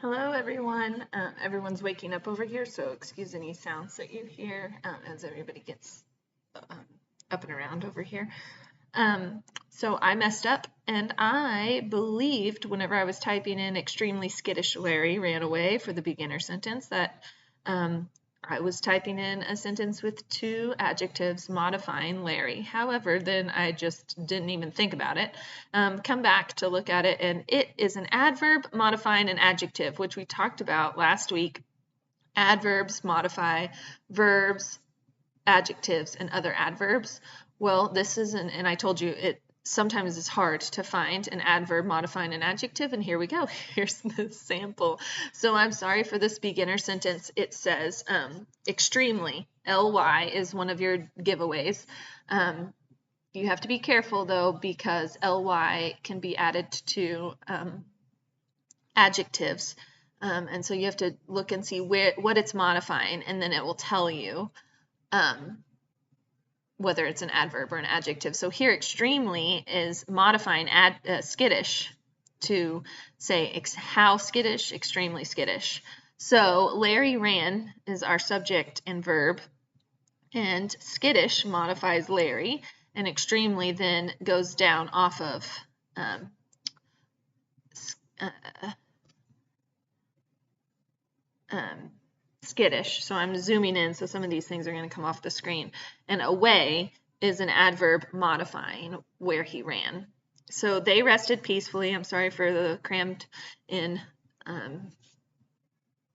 Hello, everyone. Everyone's waking up over here, so excuse any sounds that you hear as everybody gets um, up and around over here. So I messed up, and I believed whenever I was typing in extremely skittish Larry ran away for the beginner sentence that I was typing in a sentence with two adjectives modifying Larry. However, then I just didn't even think about it. Come back to look at it, and it is an adverb modifying an adjective, which we talked about last week. Adverbs modify verbs, adjectives, and other adverbs. Well, this is and I told you it sometimes it's hard to find an adverb modifying an adjective, and here we go. Here's the sample. So I'm sorry for this beginner sentence. It says extremely. ly is one of your giveaways. You have to be careful though, because ly can be added to adjectives, and so you have to look and see what it's modifying, and then it will tell you whether it's an adverb or an adjective. So here extremely is modifying skittish to say how skittish, extremely skittish. So Larry ran is our subject and verb, and skittish modifies Larry, and extremely then goes down off of skittish. So I'm zooming in, so some of these things are going to come off the screen. And away is an adverb modifying where he ran. So they rested peacefully. I'm sorry for the crammed in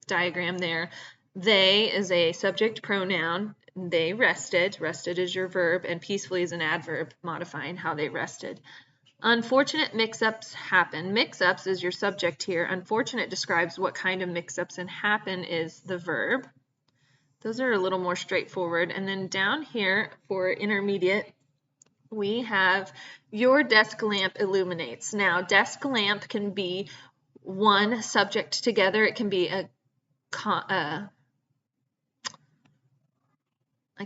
diagram there. They is a subject pronoun. They rested. Rested is your verb, and peacefully is an adverb modifying how they rested. Unfortunate mix-ups happen. Mix-ups is your subject here. Unfortunate describes what kind of mix-ups, and happen is the verb. Those are a little more straightforward. And then down here for intermediate, we have your desk lamp illuminates. Now, desk lamp can be one subject together. It can be I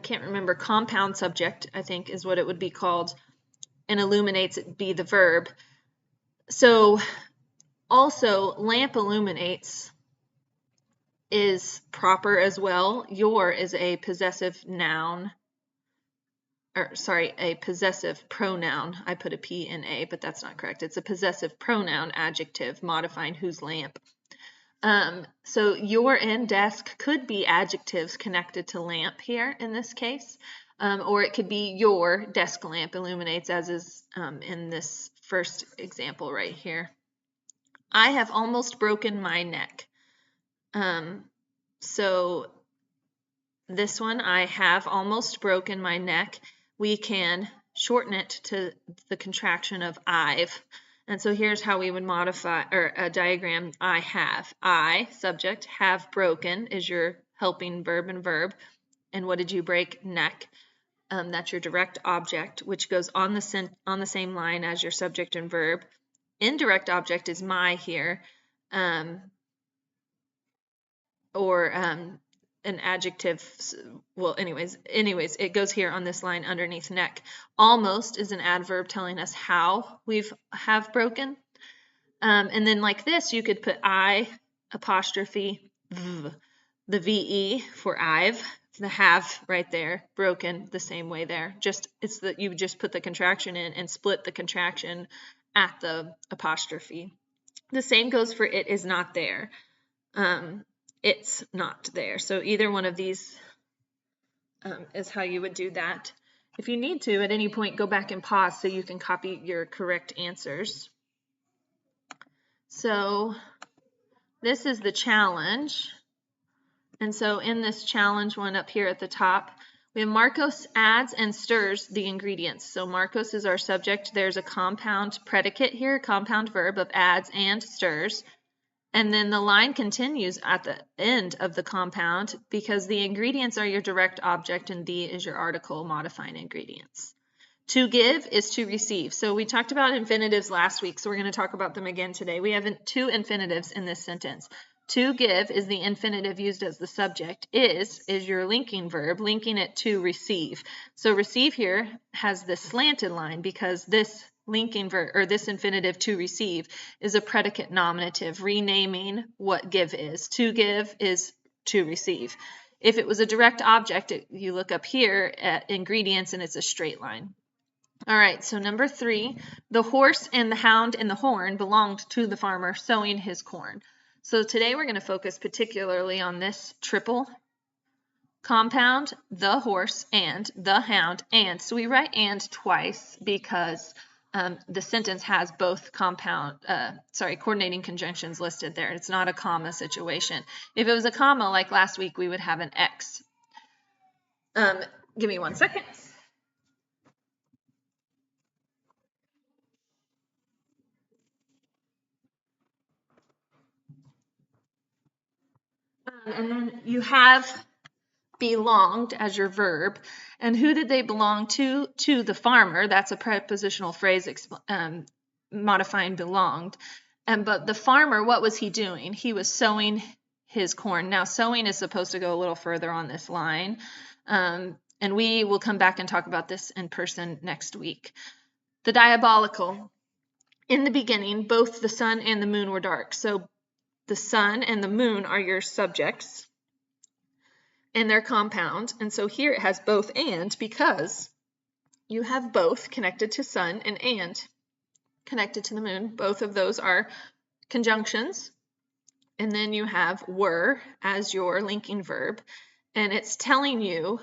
can't remember, compound subject, I think is what it would be called, and illuminates it be the verb. So also lamp illuminates is proper as well. Your is a possessive noun, or sorry, a possessive pronoun. I put a P in A, but that's not correct. It's a possessive pronoun adjective modifying whose lamp. So your and desk could be adjectives connected to lamp here in this case, or it could be your desk lamp illuminates, as is in this first example right here. I have almost broken my neck. So this one, I have almost broken my neck, we can shorten it to the contraction of I've. And so here's how we would modify or diagram I have. I, subject, have broken is your helping verb and verb. And what did you break? Neck. That's your direct object, which goes on the same line as your subject and verb. Indirect object is my here, or an adjective. Well, anyways, it goes here on this line underneath neck. Almost is an adverb telling us how have broken. And then like this, you could put I apostrophe v, the VE for I've, the have right there, broken the same way there. Just it's that you just put the contraction in and split the contraction at the apostrophe. The same goes for it is not there. It's not there. So either one of these is how you would do that. If you need to, at any point, go back and pause so you can copy your correct answers. So this is the challenge. And so in this challenge one up here at the top, we have Marcos adds and stirs the ingredients. So Marcos is our subject. There's a compound predicate here, compound verb of adds and stirs. And then the line continues at the end of the compound because the ingredients are your direct object and the is your article modifying ingredients. To give is to receive. So we talked about infinitives last week, so we're going to talk about them again today. We have two infinitives in this sentence. To give is the infinitive used as the subject. Is your linking verb, linking it to receive. So receive here has this slanted line because this linking verb, or this infinitive to receive, is a predicate nominative, renaming what give is. To give is to receive. If it was a direct object, you look up here at ingredients and it's a straight line. All right, so number 3, the horse and the hound and the horn belonged to the farmer sowing his corn. So today we're going to focus particularly on this triple compound, the horse and the hound, and. So we write and twice because the sentence has both coordinating conjunctions listed there. It's not a comma situation. If it was a comma like last week, we would have an X. Give me 1 second. And then you have belonged as your verb. And who did they belong to? To the farmer. That's a prepositional phrase modifying belonged. But the farmer, what was he doing? He was sowing his corn. Now, sowing is supposed to go a little further on this line. And we will come back and talk about this in person next week. The diabolical. In the beginning, both the sun and the moon were dark. So the sun and the moon are your subjects, and they're compound. And so here it has both and because you have both connected to sun and connected to the moon. Both of those are conjunctions. And then you have were as your linking verb. And it's telling you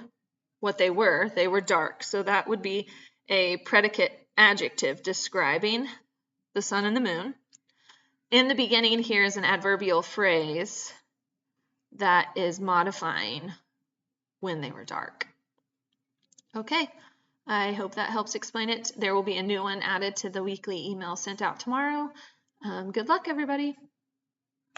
what they were. They were dark. So that would be a predicate adjective describing the sun and the moon. In the beginning, here is an adverbial phrase that is modifying when they were dark. Okay, I hope that helps explain it. There will be a new one added to the weekly email sent out tomorrow. Good luck, everybody.